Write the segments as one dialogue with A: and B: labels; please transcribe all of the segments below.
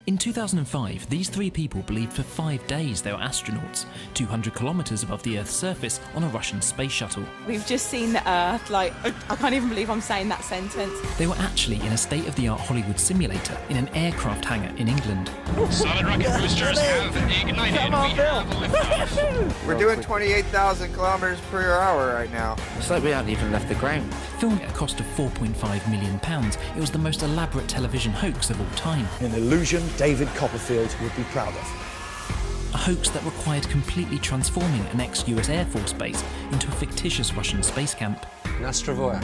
A: In 2005, these three people believed for 5 days they were astronauts, 200 kilometres above the Earth's surface on a Russian space shuttle.
B: We've just seen the Earth, I can't even believe I'm saying that sentence.
A: They were actually in a state-of-the-art Hollywood simulator in an aircraft hangar in England.
C: Solid rocket boosters have ignited.
D: Come on, Bill.
E: We're doing 28,000 kilometers per hour right now.
D: It's like we haven't even left the ground.
A: Filmed at a cost of £4.5 million, it was the most elaborate television hoax of all time.
F: An illusion David Copperfield would be proud of.
A: A hoax that required completely transforming an ex-US Air Force base into a fictitious Russian space camp.
G: Nastrovoya.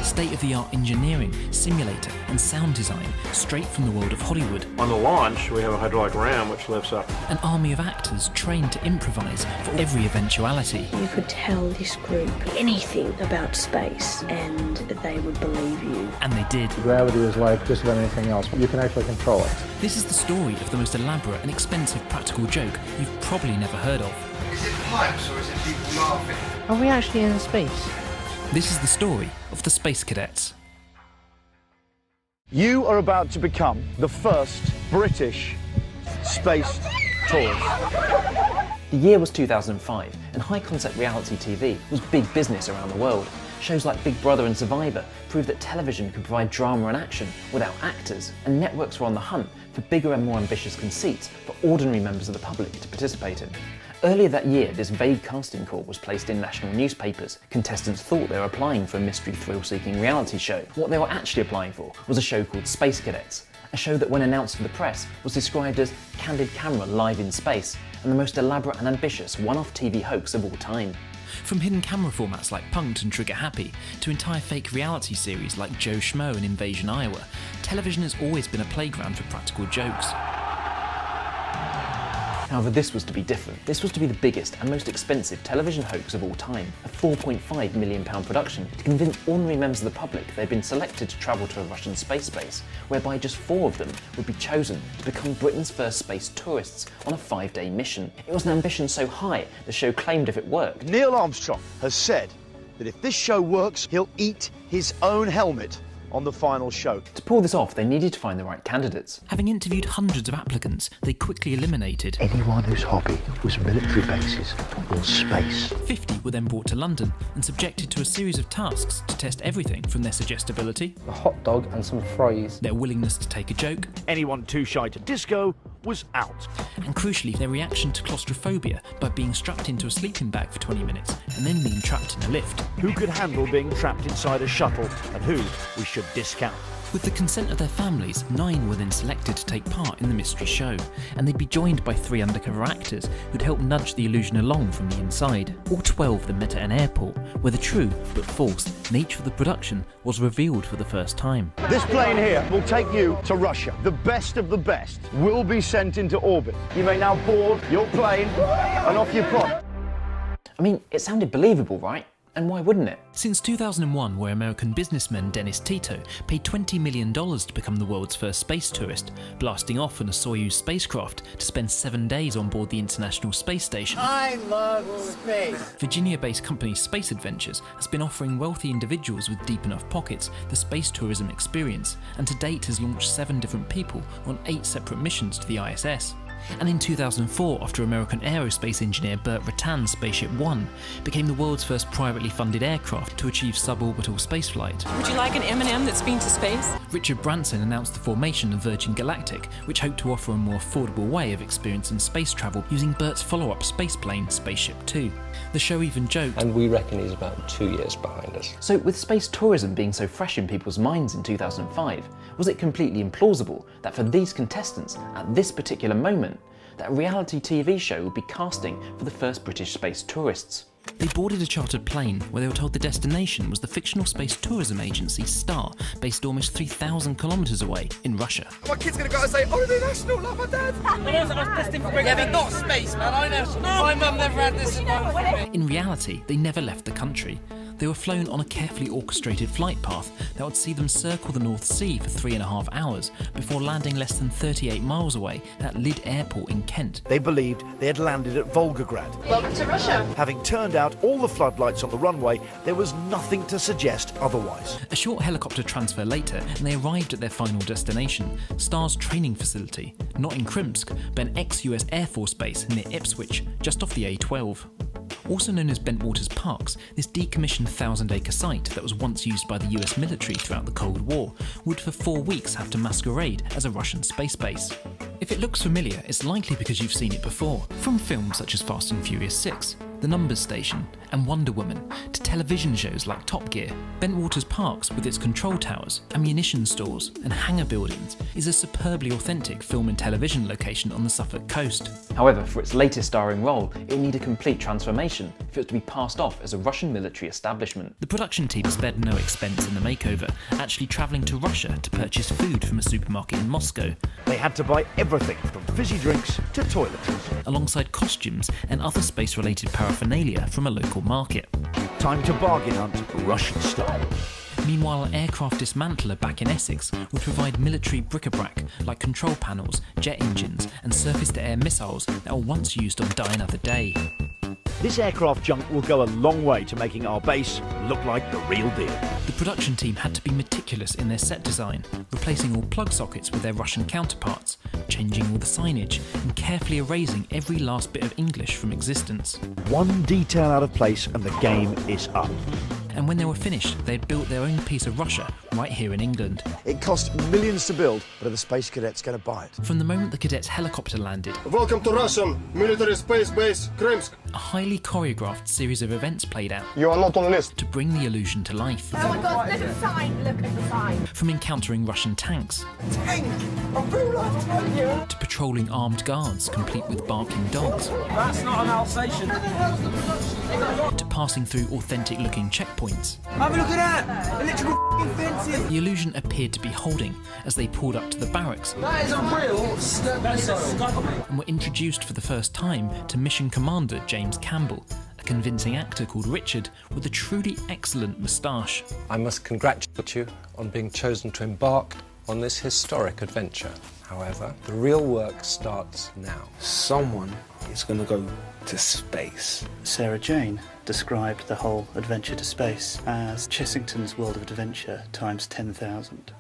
A: State-of-the-art engineering, simulator and sound design straight from the world of Hollywood.
H: On the launch, we have a hydraulic ram which lifts up.
A: An army of actors trained to improvise for every eventuality.
I: You could tell this group anything about space and they would believe you.
A: And they did.
J: Gravity is like just about anything else, but you can actually control it.
A: This is the story of the most elaborate and expensive practical joke you've probably never heard of.
E: Is it pipes or is it people laughing?
I: Are we actually in space?
A: This is the story of the Space Cadets.
F: You are about to become the first British space tourist.
K: The year was 2005, and high-concept reality TV was big business around the world. Shows like Big Brother and Survivor proved that television could provide drama and action without actors, and networks were on the hunt for bigger and more ambitious conceits for ordinary members of the public to participate in. Earlier that year, this vague casting call was placed in national newspapers. Contestants thought they were applying for a mystery thrill-seeking reality show. What they were actually applying for was a show called Space Cadets, a show that when announced to the press was described as candid camera live in space and the most elaborate and ambitious one-off TV hoax of all time.
A: From hidden camera formats like Punk'd and Trigger Happy to entire fake reality series like Joe Schmo and Invasion Iowa, television has always been a playground for practical jokes.
K: However, this was to be different. This was to be the biggest and most expensive television hoax of all time, a £4.5 million production to convince ordinary members of the public they'd been selected to travel to a Russian space base, whereby just 4 of them would be chosen to become Britain's first space tourists on a 5-day mission. It was an ambition so high, the show claimed if it worked.
F: Neil Armstrong has said that if this show works, he'll eat his own helmet on the final show.
K: To pull this off, they needed to find the right candidates.
A: Having interviewed hundreds of applicants, they quickly eliminated
J: Anyone whose hobby was military bases or space.
A: 50 were then brought to London and subjected to a series of tasks to test everything from their suggestibility,
G: A hot dog and some fries.
A: their willingness to take a joke,
F: Anyone too shy to disco was out.
A: and crucially their reaction to claustrophobia by being strapped into a sleeping bag for 20 minutes and then being trapped in a lift.
F: Who could handle being trapped inside a shuttle and who we should discount?
A: With the consent of their families, 9 were then selected to take part in the mystery show, and they'd be joined by 3 undercover actors who'd help nudge the illusion along from the inside. All 12 then met at an airport, where the true, but false, nature of the production was revealed for the first time.
F: This plane here will take you to Russia. The best of the best will be sent into orbit. You may now board your plane and off you plod.
K: I mean, it sounded believable, right? And why wouldn't it?
A: Since 2001, where American businessman Dennis Tito paid $20 million to become the world's first space tourist, blasting off in a Soyuz spacecraft to spend 7 days on board the International Space Station.
D: I love space.
A: Virginia-based company Space Adventures has been offering wealthy individuals with deep enough pockets the space tourism experience, and to date has launched 7 different people on 8 separate missions to the ISS. And in 2004, after American aerospace engineer Burt Rutan's Spaceship One became the world's first privately funded aircraft to achieve suborbital spaceflight.
B: Would you like an M&M that's been to space?
A: Richard Branson announced the formation of Virgin Galactic, which hoped to offer a more affordable way of experiencing space travel using Burt's follow-up spaceplane, Spaceship Two. The show even joked,
G: And we reckon he's about 2 years behind us.
K: So with space tourism being so fresh in people's minds in 2005, was it completely implausible that for these contestants, at this particular moment, that a reality TV show would be casting for the first British space tourists?
A: they boarded a chartered plane where they were told the destination was the fictional space tourism agency Star, based almost 3,000 kilometres away in Russia.
E: My kid's gonna go and say, oh, they're national, like my dad.
D: Yeah, but not space, man. I know. My mum never had this in my family.
A: In reality, they never left the country. They were flown on a carefully orchestrated flight path that would see them circle the North Sea for 3.5 hours before landing less than 38 miles away at Lid Airport in Kent.
F: They believed they had landed at Volgograd.
B: Welcome to Russia.
F: Having turned out all the floodlights on the runway, there was nothing to suggest otherwise.
A: A short helicopter transfer later, and they arrived at their final destination, Star's training facility, not in Krimsk, but an ex-US Air Force base near Ipswich, just off the A12. Also known as Bentwaters Parks, this decommissioned 1,000-acre site that was once used by the US military throughout the Cold War would for 4 weeks have to masquerade as a Russian space base. If it looks familiar, it's likely because you've seen it before, from films such as Fast and Furious 6, The Numbers Station, and Wonder Woman, to television shows like Top Gear. Bentwaters Parks, with its control towers, ammunition stores, and hangar buildings, is a superbly authentic film and television location on the Suffolk coast.
K: However, for its latest starring role, it would need a complete transformation if it was to be passed off as a Russian military establishment.
A: The production team spared no expense in the makeover, actually travelling to Russia to purchase food from a supermarket in Moscow.
F: They had to buy everything from fizzy drinks to toiletries,
A: alongside costumes and other space-related paraphernalia from a local market.
F: Time to bargain hunt Russian style.
A: Meanwhile, an aircraft dismantler back in Essex would provide military bric-a-brac like control panels, jet engines and surface-to-air missiles that were once used on Die Another Day.
F: This aircraft junk will go a long way to making our base look like the real deal.
A: The production team had to be meticulous in their set design, replacing all plug sockets with their Russian counterparts, changing all the signage, and carefully erasing every last bit of English from existence.
F: One detail out of place and the game is up.
A: And when they were finished, they had built their own piece of Russia right here in England.
F: It cost millions to build, but are the Space Cadets going to buy it?
A: From the moment the Cadets helicopter landed,
L: welcome to Russian military space base, Krimsk.
A: A highly choreographed series of events played out.
L: You are not on the list.
A: To bring the illusion to life.
B: Oh my God, look at the sign, look at the sign.
A: From encountering Russian tanks.
L: Tank! A real life tank!
A: To patrolling armed guards, complete with barking dogs.
D: That's not an Alsatian.
A: To passing through authentic looking checkpoints.
D: Have a look at that! Electrical fences!
A: The illusion appeared to be holding as they pulled up to the barracks.
D: That is a real
A: and were introduced for the first time to Mission Commander James Campbell, a convincing actor called Richard with a truly excellent moustache.
G: I must congratulate you on being chosen to embark on this historic adventure. However, the real work starts now.
J: Someone is going to go to space.
M: Sarah Jane described the whole adventure to space as Chessington's World of Adventure times 10,000.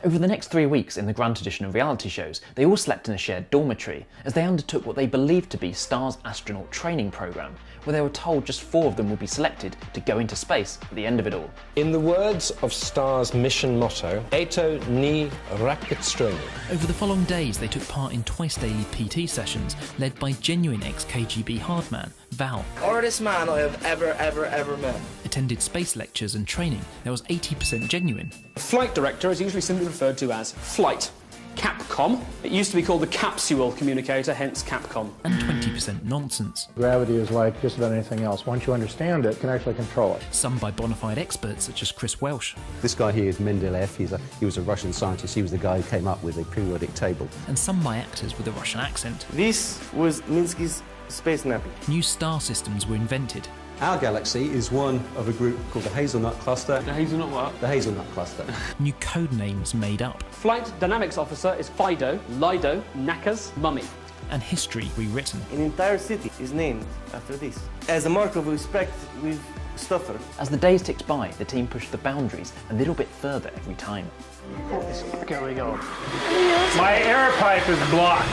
K: Over the next 3 weeks in the Grant edition of reality shows, they all slept in a shared dormitory as they undertook what they believed to be Star's astronaut training programme, where they were told just 4 of them would be selected to go into space at the end of it all.
G: In the words of Star's mission motto, Eto ni raketströming.
A: Over the following days, they took part in twice-daily PT sessions led by genuine ex-KGB hardman Val.
D: Hardest man I have ever met.
A: Attended space lectures and training that was 80% genuine.
N: Flight director is usually simply referred to as flight. Capcom. It used to be called the capsule communicator, hence Capcom.
A: And 20% nonsense.
H: Gravity is like just about anything else. Once you understand it, you can actually control it.
A: Some by bona fide experts such as Chris Welsh.
J: This guy here is Mendeleev. He was a Russian scientist. He was the guy who came up with the periodic table.
A: And some by actors with a Russian accent.
L: This was Minsky's space nappy.
A: New star systems were invented.
J: Our galaxy is one of a group called the Hazelnut Cluster.
N: The hazelnut what?
J: The Hazelnut Cluster.
A: New code names made up.
N: Flight dynamics officer is Fido, Lido, Knackers, Mummy.
A: And history rewritten.
L: An entire city is named after this. As a mark of respect, we've stuffed her.
K: As the days ticked by, the team pushed the boundaries a little bit further every time.
H: What's going on? My air pipe is blocked.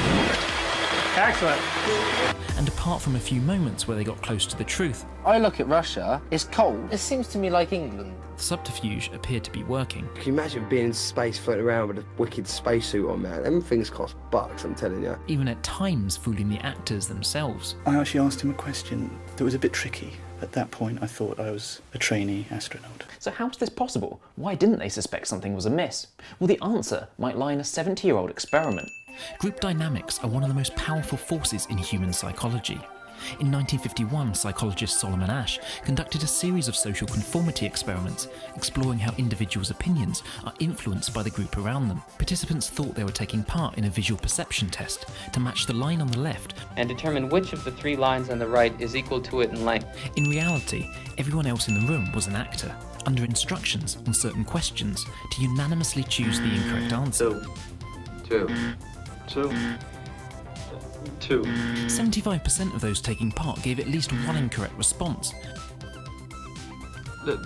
H: Excellent.
A: And apart from a few moments where they got close to the truth,
D: I look at Russia, it's cold. It seems to me like England.
A: the subterfuge appeared to be working.
O: Can you imagine being in space floating around with a wicked spacesuit on, man? Them things cost bucks, I'm telling you.
A: Even at times fooling the actors themselves.
M: I actually asked him a question that was a bit tricky. At that point, I thought I was a trainee astronaut.
K: So how was this possible? Why didn't they suspect something was amiss? Well, the answer might lie in a 70-year-old experiment.
A: Group dynamics are one of the most powerful forces in human psychology. In 1951, psychologist Solomon Asch conducted a series of social conformity experiments, exploring how individuals' opinions are influenced by the group around them. Participants thought they were taking part in a visual perception test to match the line on the left
P: and determine which of the 3 lines on the right is equal to it in length.
A: In reality, everyone else in the room was an actor, under instructions on certain questions to unanimously choose the incorrect answer.
P: 2.
A: 75% of those taking part gave at least one incorrect response.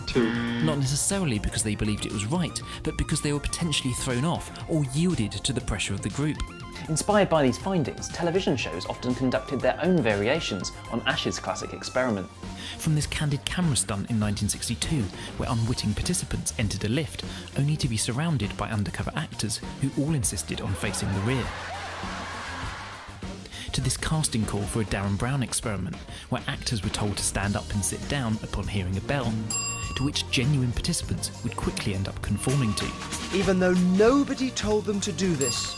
P: 2.
A: Not necessarily because they believed it was right, but because they were potentially thrown off or yielded to the pressure of the group.
K: Inspired by these findings, television shows often conducted their own variations on Asch's classic experiment.
A: From this candid camera stunt in 1962, where unwitting participants entered a lift, only to be surrounded by undercover actors who all insisted on facing the rear. To this casting call for a Darren Brown experiment, where actors were told to stand up and sit down upon hearing a bell, to which genuine participants would quickly end up conforming to.
Q: Even though nobody told them to do this.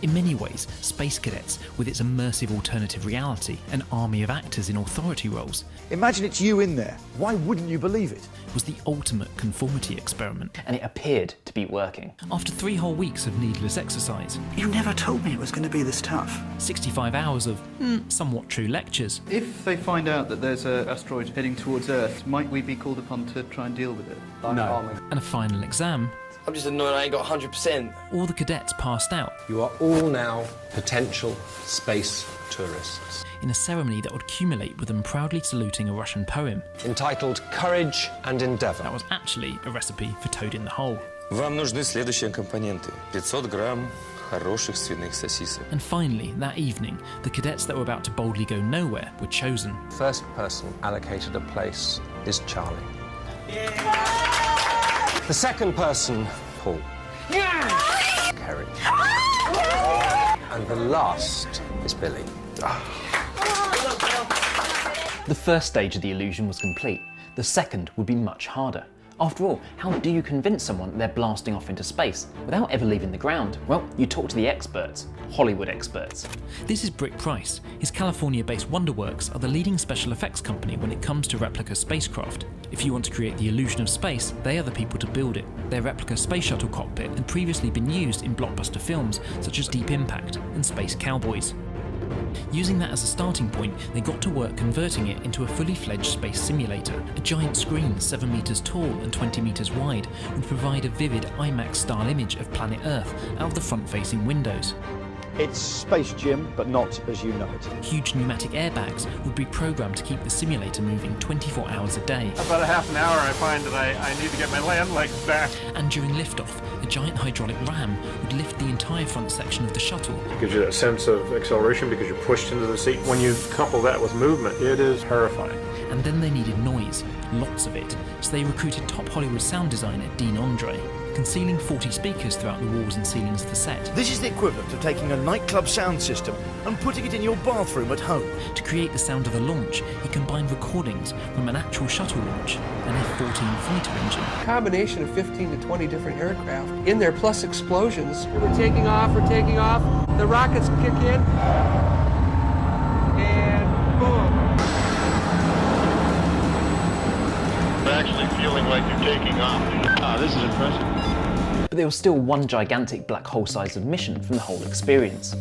A: In many ways, Space Cadets, with its immersive alternative reality, an army of actors in authority roles,
F: Imagine it's you in there. Why wouldn't you believe it?
A: was the ultimate conformity experiment.
K: And it appeared to be working.
A: After 3 whole weeks of needless exercise,
M: You never told me it was going to be this tough.
A: 65 hours of somewhat true lectures,
R: If they find out that there's an asteroid heading towards Earth, might we be called upon to try and deal with it?
G: No.
A: and a final exam,
O: I'm just annoyed I ain't got 100%.
A: all the cadets passed out
G: You are all now potential space tourists.
A: in a ceremony that would accumulate with them proudly saluting a Russian poem
G: Entitled Courage and Endeavour.
A: that was actually a recipe for Toad in the Hole.
S: Вам нужны следующие компоненты. 500 грамм хороших свиных сосисок.
A: And finally, that evening, the cadets that were about to boldly go nowhere were chosen.
G: First person allocated a place is Charlie. The second person, Paul. Kerry. And the last is Billy.
K: The first stage of the illusion was complete. The second would be much harder. After all, how do you convince someone that they're blasting off into space without ever leaving the ground? Well, you talk to the experts, Hollywood experts.
A: This is Brick Price. His California-based WonderWorks are the leading special effects company when it comes to replica spacecraft. If you want to create the illusion of space, they are the people to build it. Their replica space shuttle cockpit had previously been used in blockbuster films such as Deep Impact and Space Cowboys. Using that as a starting point, they got to work converting it into a fully fledged space simulator. A giant screen 7 meters tall and 20 meters wide would provide a vivid IMAX-style image of planet Earth out of the front-facing windows.
F: It's Space Gym, but not as you know it.
A: Huge pneumatic airbags would be programmed to keep the simulator moving 24 hours a day.
H: About a half an hour, I find that I need to get my land legs back.
A: And during liftoff, a giant hydraulic ram would lift the entire front section of the shuttle.
H: It gives you that sense of acceleration because you're pushed into the seat. When you couple that with movement, it is horrifying.
A: And then they needed noise, lots of it, so they recruited top Hollywood sound designer Dean Andre, concealing 40 speakers throughout the walls and ceilings of the set.
Q: This is the equivalent of taking a nightclub sound system and putting it in your bathroom at home.
A: To create the sound of a launch, he combined recordings from an actual shuttle launch, an F-14 fighter engine.
T: A combination of 15 to 20 different aircraft in there, plus explosions. We're taking off, the rockets kick in, and boom.
U: Actually feeling like you're taking off. This is impressive.
K: But there was still one gigantic black hole-sized omission from the whole experience: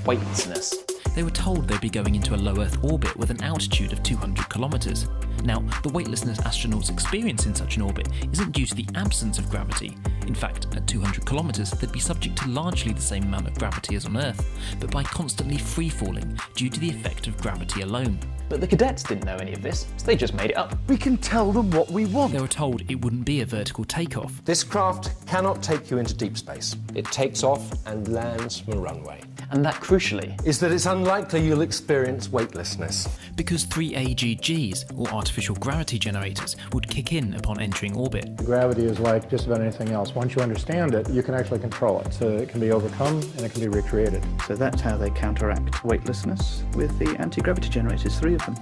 K: weightlessness.
A: They were told they'd be going into a low Earth orbit with an altitude of 200 kilometers. Now, the weightlessness astronauts experience in such an orbit isn't due to the absence of gravity. In fact, at 200 kilometers, they'd be subject to largely the same amount of gravity as on Earth, but by constantly free-falling due to the effect of gravity alone.
K: But the cadets didn't know any of this, so they just made it up.
F: We can tell them what we want.
A: They were told it wouldn't be a vertical takeoff.
G: This craft cannot take you into deep space. It takes off and lands from a runway.
K: And that, crucially,
G: is that it's unlikely you'll experience weightlessness.
A: Because 3 AGGs, or artificial gravity generators, would kick in upon entering orbit.
V: Gravity is like just about anything else. Once you understand it, you can actually control it. So it can be overcome and it can be recreated.
M: So that's how they counteract weightlessness with the anti-gravity generators, 3 of them.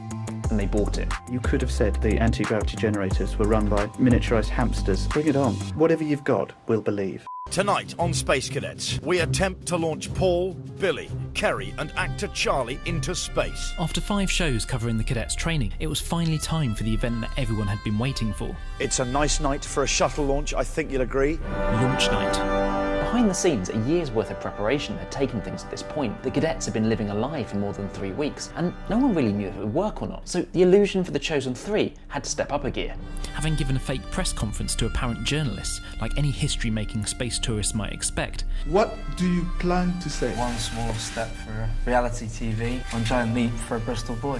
K: And they bought it.
M: You could have said the anti-gravity generators were run by miniaturized hamsters. Bring it on. Whatever you've got, we'll believe.
Q: Tonight on Space Cadets, we attempt to launch Paul, Billy, Kerry and actor Charlie into space.
A: After 5 shows covering the cadets' training, it was finally time for the event that everyone had been waiting for.
Q: It's a nice night for a shuttle launch, I think you'll agree.
A: Launch night.
K: Behind the scenes, a year's worth of preparation had taken things to this point. The cadets had been living a lie for more than 3 weeks, and no one really knew if it would work or not, so the illusion for the chosen 3 had to step up a gear.
A: Having given a fake press conference to apparent journalists, like any history-making space tourist might expect.
C: What do you plan to say?
I: One small step for reality TV, one giant leap for a Bristol boy.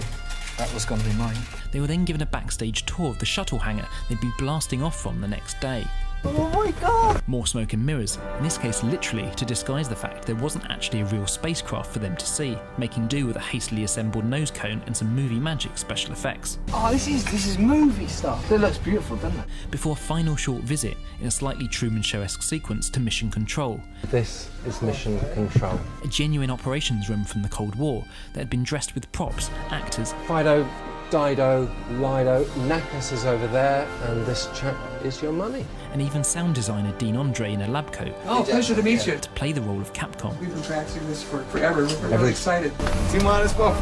I: That was going to be mine.
A: They were then given a backstage tour of the shuttle hangar they'd be blasting off from the next day.
C: Oh my god!
A: More smoke and mirrors, in this case literally to disguise the fact there wasn't actually a real spacecraft for them to see, making do with a hastily assembled nose cone and some movie magic special effects.
I: Oh, this is movie stuff. It looks beautiful, doesn't it?
A: Before a final short visit in a slightly Truman Show-esque sequence to Mission Control.
G: This is Mission Control.
A: A genuine operations room from the Cold War that had been dressed with props, actors,
G: Fido, Dido, Lido, Nakas is over there, and this chap is your mummy.
A: And even sound designer Dean Andre in a lab coat.
C: Oh, pleasure to meet you.
A: To play the role of Capcom.
C: We've been practicing this for forever. We're really excited. T-minus 1.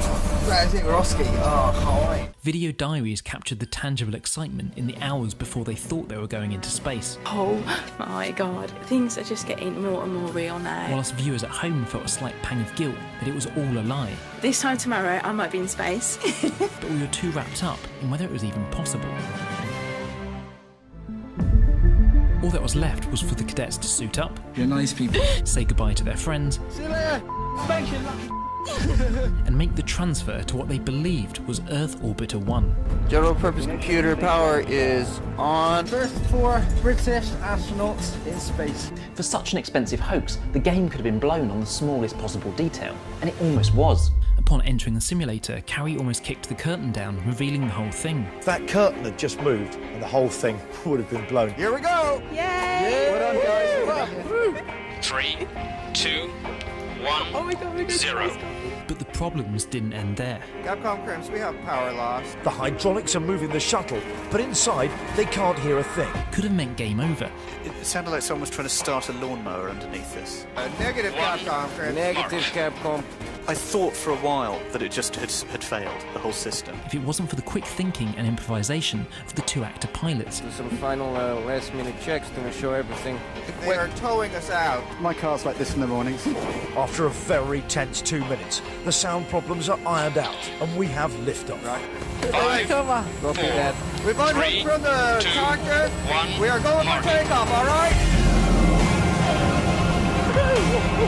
A: Video diaries captured the tangible excitement in the hours before they thought they were going into space.
B: Oh my god, things are just getting more and more real now.
A: While us viewers at home felt a slight pang of guilt that it was all a lie.
B: This time tomorrow I might be in space.
A: But we were too wrapped up in whether it was even possible. All that was left was for the cadets to suit up.
I: You're nice people.
A: Say goodbye to their friends.
C: See you later. Spank you, lucky.
A: And make the transfer to what they believed was Earth Orbiter 1.
E: General purpose computer power is on.
I: First 4 British astronauts in space.
K: For such an expensive hoax, the game could have been blown on the smallest possible detail, and it almost was.
A: Upon entering the simulator, Carrie almost kicked the curtain down, revealing the whole thing.
Q: That curtain had just moved and the whole thing would have been blown.
E: Here we go!
B: Yay!
E: Well done, guys.
W: 3, 2, 1, 0.
A: But the problems didn't end there.
E: Capcom Crimps, we have power loss.
Q: The hydraulics are moving the shuttle, but inside they can't hear a thing.
A: Could have meant game over.
R: It sounded like someone was trying to start a lawnmower underneath us.
E: Negative Capcom Crimps.
O: Negative Capcom.
R: I thought for a while that it just had failed, the whole system.
A: If it wasn't for the quick thinking and improvisation of the 2 actor pilots.
O: Do some final last-minute checks to ensure everything.
E: They are towing us out.
R: My car's like this in the mornings.
Q: After a very tense 2 minutes, the sound problems are ironed out and we have liftoff.
E: Right.
W: 5, 4,
E: We've unhooked from the
W: 2,
E: cockpit.
W: 1,
E: We are going for takeoff, all right?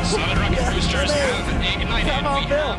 W: solid rocket boosters have ignited.
E: Come on, Bill.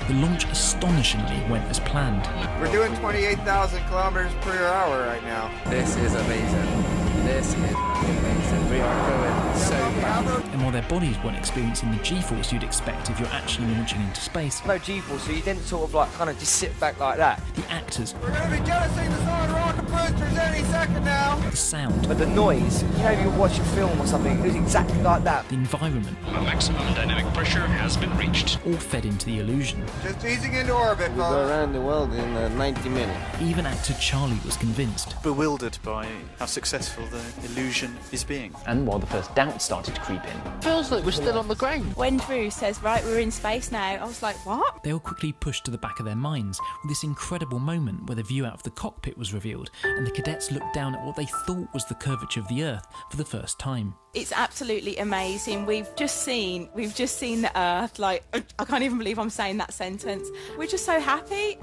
A: The launch astonishingly went as planned.
E: We're doing 28,000 kilometers per hour right now.
O: This is amazing. This is amazing. We are going so fast.
A: And while their bodies weren't experiencing the G-force you'd expect if you're actually launching into space,
O: No G-force, so you didn't sort of like kind of just sit back like that.
A: the actors,
E: We're going to be jettisoning the solid rocket boosters any second now.
A: the sound,
O: But the noise, you know, if you watch a film or something, it was exactly like that.
A: the environment,
W: Maximum dynamic pressure has been reached.
A: all fed into the illusion.
E: Just easing into orbit,
O: We go
E: folks.
O: around the world in 90 minutes.
A: Even actor Charlie was convinced.
R: Bewildered by how successful the illusion is being.
K: And while the first doubts started to creep in,
O: Feels like we're still on the ground.
B: When Drew says, right, we're in space now, I was like, what?
A: They were quickly pushed to the back of their minds with this incredible moment where the view out of the cockpit was revealed and the cadets looked down at what they thought was the curvature of the Earth for the first time.
B: It's absolutely amazing. We've just seen the Earth. Like, I can't even believe I'm saying that sentence. We're just so happy.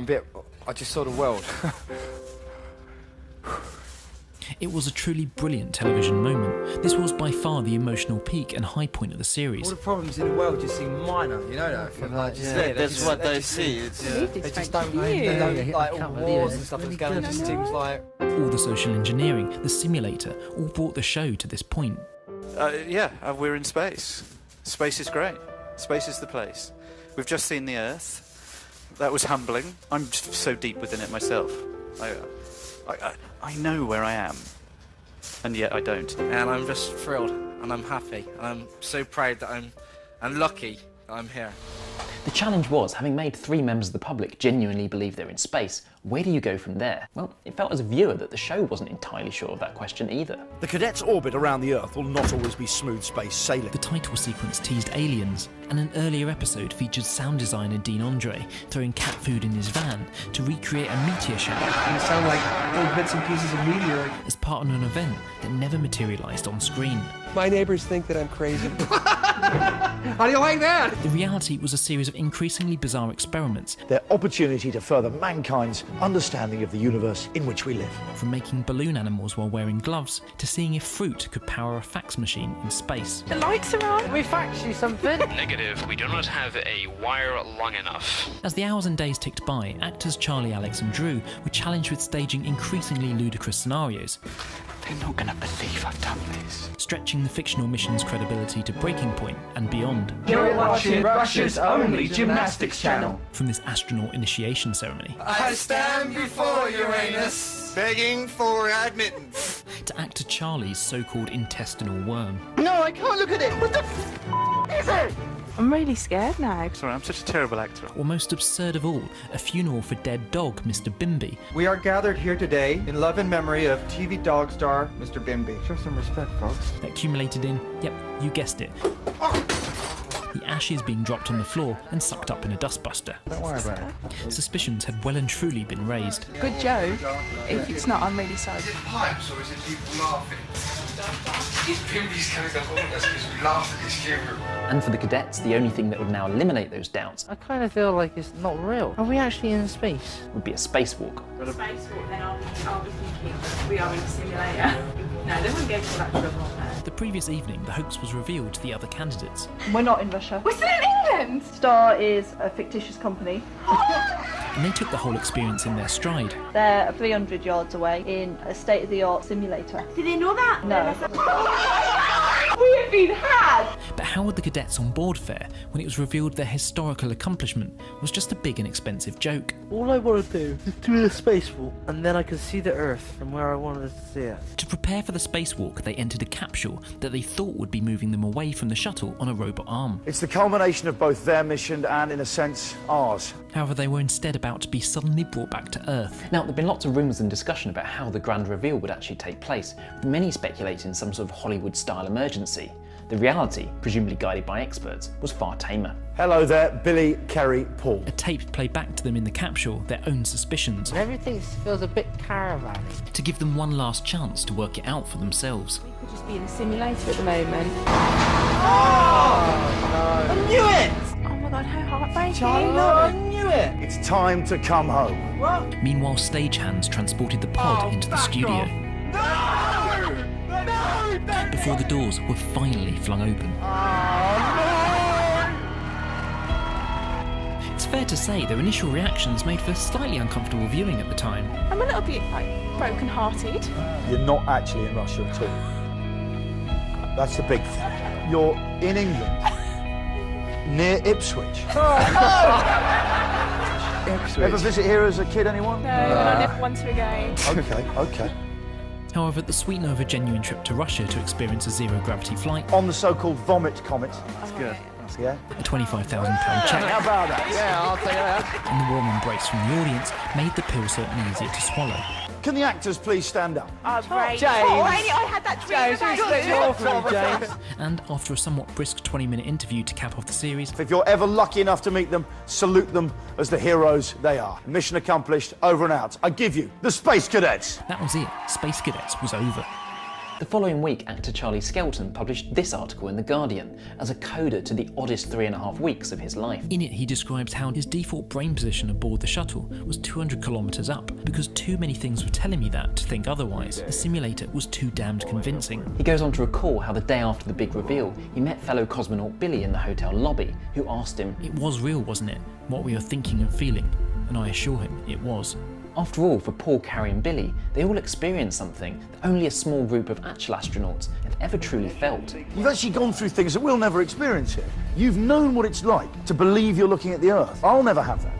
O: I just saw the world.
A: It was a truly brilliant television moment. This was by far the emotional peak and high point of the series.
O: All the problems in the world just seem minor, you know that? From like, that's what they see. They just don't like all the wars and stuff that's going on. It just seems like
A: All the social engineering, the simulator, all brought the show to this point.
R: We're in space. Space is great. Space is the place. We've just seen the Earth. That was humbling. I'm just so deep within it myself. I know where I am, and yet I don't.
I: And I'm just thrilled, and I'm happy, and I'm so proud that I'm lucky that I'm here.
K: The challenge was, having made 3 members of the public genuinely believe they're in space, where do you go from there? Well, it felt as a viewer that the show wasn't entirely sure of that question either.
Q: The cadets' orbit around the Earth will not always be smooth space sailing.
A: The title sequence teased aliens, and an earlier episode featured sound designer Dean Andre throwing cat food in his van to recreate a meteor shower.
T: They sound like little bits and pieces of meteor.
A: As part of an event that never materialised on screen.
T: My neighbours think that I'm crazy. How do you like that?
A: The reality was a series of increasingly bizarre experiments.
Q: Their opportunity to further mankind's understanding of the universe in which we live.
A: From making balloon animals while wearing gloves to seeing if fruit could power a fax machine in space.
B: The lights are on.
I: Can we fax you something?
W: Negative, we do not have a wire long enough.
A: As the hours and days ticked by, actors Charlie, Alex and Drew were challenged with staging increasingly ludicrous scenarios.
I: They're not going to believe I've done this.
A: Stretching the fictional mission's credibility to breaking point and beyond.
O: You're watching Russia's only gymnastics channel.
A: From this astronaut initiation ceremony.
E: I stand before Uranus, begging for admittance.
A: To actor Charlie's so-called intestinal worm.
O: No, I can't look at it. What the is it?
B: I'm really scared now.
R: Sorry, I'm such a terrible actor.
A: Or most absurd of all, a funeral for dead dog Mr. Bimby.
C: We are gathered here today in love and memory of TV dog star Mr. Bimby. Show some respect, folks.
A: Accumulated in, yep, you guessed it. The ashes being dropped on the floor and sucked up in a dustbuster.
C: Don't worry about it.
A: Suspicions had well and truly been raised.
B: Good joke. If it's not, I'm really sorry.
E: Is it pipes or is it people laughing? These Bimbies coming up on us because we laughed at his funeral.
K: And for the cadets, the only thing that would now eliminate those doubts
I: I kind of feel like it's not real. Are we actually in space?
K: would be a spacewalk.
B: Spacewalk, then I'll be thinking we are in a simulator. No, they wouldn't go to that trouble.
A: The previous evening, the hoax was revealed to the other candidates.
J: We're not in Russia.
B: We're still in England!
J: Star is a fictitious company.
A: And they took the whole experience in their stride.
J: They're 300 yards away in a state-of-the-art simulator.
B: Did they know that?
J: No. We have been had!
A: But how would the cadets on board fare when it was revealed their historical accomplishment was just a big and expensive joke?
I: All I want to do is do the spacewalk, and then I can see the Earth from where I wanted to see it.
A: To prepare for the spacewalk, they entered a capsule that they thought would be moving them away from the shuttle on a robot arm.
Q: It's the culmination of both their mission and, in a sense, ours.
A: However, they were instead about to be suddenly brought back to Earth.
K: Now, there've been lots of rumours and discussion about how the grand reveal would actually take place, with many speculating some sort of Hollywood-style emergency. The reality, presumably guided by experts, was far tamer.
Q: Hello there, Billy, Kerry, Paul.
A: A tape played back to them in the capsule their own suspicions.
I: Everything feels a bit caravan-y.
A: To give them one last chance to work it out for themselves.
B: We could just be in a simulator at the moment.
O: Oh, no. I knew it!
B: Oh my god, how heartbreaking.
O: Charlie, I knew it!
Q: It's time to come home.
O: What?
A: Meanwhile, stagehands transported the pod into the studio.
O: No! No!
A: Before the doors were finally flung open. It's fair to say their initial reactions made for slightly uncomfortable viewing at the time.
B: I'm a little bit, broken-hearted.
Q: You're not actually in Russia at all. That's the big thing. You're in England, near Ipswich.
C: Ipswich.
Q: Ever visit here as a kid, anyone?
B: No, I never want to again.
Q: Okay.
A: However, the sweetener of a genuine trip to Russia to experience a zero-gravity flight
Q: On the so-called vomit comet.
A: That's
Q: good. Yeah.
A: a £25,000 check,
Q: How about that?
O: Yeah, I'll take that.
A: and the warm embrace from the audience made the pill certainly easier to swallow.
Q: Can the actors please stand up?
B: Oh, great.
O: James.
B: Oh, Rainey, I had that dream about you.
O: James.
A: And after a somewhat brisk 20-minute interview to cap off the series,
Q: If you're ever lucky enough to meet them, salute them as the heroes they are. Mission accomplished, over and out. I give you the Space Cadets.
A: that was it. Space Cadets was over.
K: The following week, actor Charlie Skelton published this article in The Guardian as a coda to the oddest 3.5 weeks of his life.
A: In it, he describes how his default brain position aboard the shuttle was 200 kilometres up, because too many things were telling me that to think otherwise. The simulator was too damned convincing.
K: He goes on to recall how the day after the big reveal, he met fellow cosmonaut Billy in the hotel lobby, who asked him,
A: It was real, wasn't it? What we were thinking and feeling. And I assure him it was.
K: After all, for Paul, Carrie and Billy, they all experienced something that only a small group of actual astronauts have ever truly felt.
Q: You've actually gone through things that we'll never experience here. You've known what it's like to believe you're looking at the Earth. I'll never have that.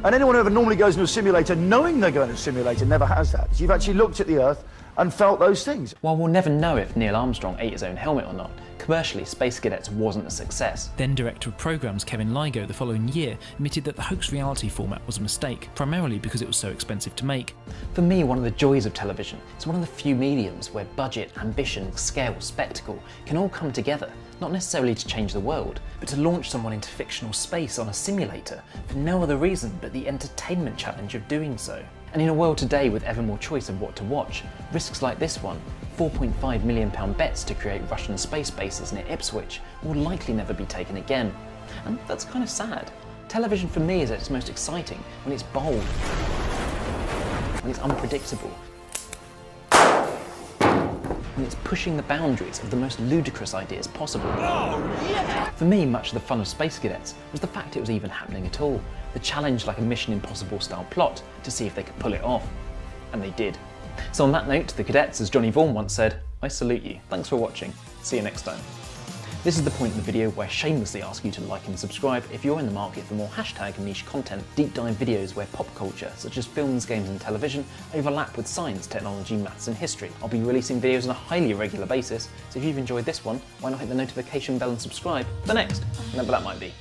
Q: And anyone who ever normally goes into a simulator knowing they're going to a simulator never has that. So you've actually looked at the Earth and felt those things.
K: While we'll never know if Neil Armstrong ate his own helmet or not, Commercially, Space Cadets wasn't a success.
A: Then Director of Programmes Kevin Ligo the following year admitted that the Hoax reality format was a mistake, primarily because it was so expensive to make.
K: For me, one of the joys of television is one of the few mediums where budget, ambition, scale, spectacle can all come together, not necessarily to change the world, but to launch someone into fictional space on a simulator for no other reason but the entertainment challenge of doing so. And in a world today with ever more choice of what to watch, risks like this one, £4.5 million bets to create Russian space bases near Ipswich, will likely never be taken again. And that's kind of sad. Television for me is at its most exciting when it's bold, when it's unpredictable, when it's pushing the boundaries of the most ludicrous ideas possible. Oh, yeah! For me, much of the fun of Space Cadets was the fact it was even happening at all. The challenge like a Mission Impossible style plot to see if they could pull it off. And they did. So on that note, the Cadets, as Johnny Vaughan once said, I salute you. Thanks for watching. See you next time. This is the point in the video where I shamelessly ask you to like and subscribe if you're in the market for more hashtag niche content, deep dive videos where pop culture, such as films, games and television, overlap with science, technology, maths and history. I'll be releasing videos on a highly irregular basis, so if you've enjoyed this one, why not hit the notification bell and subscribe for the next, whenever that might be.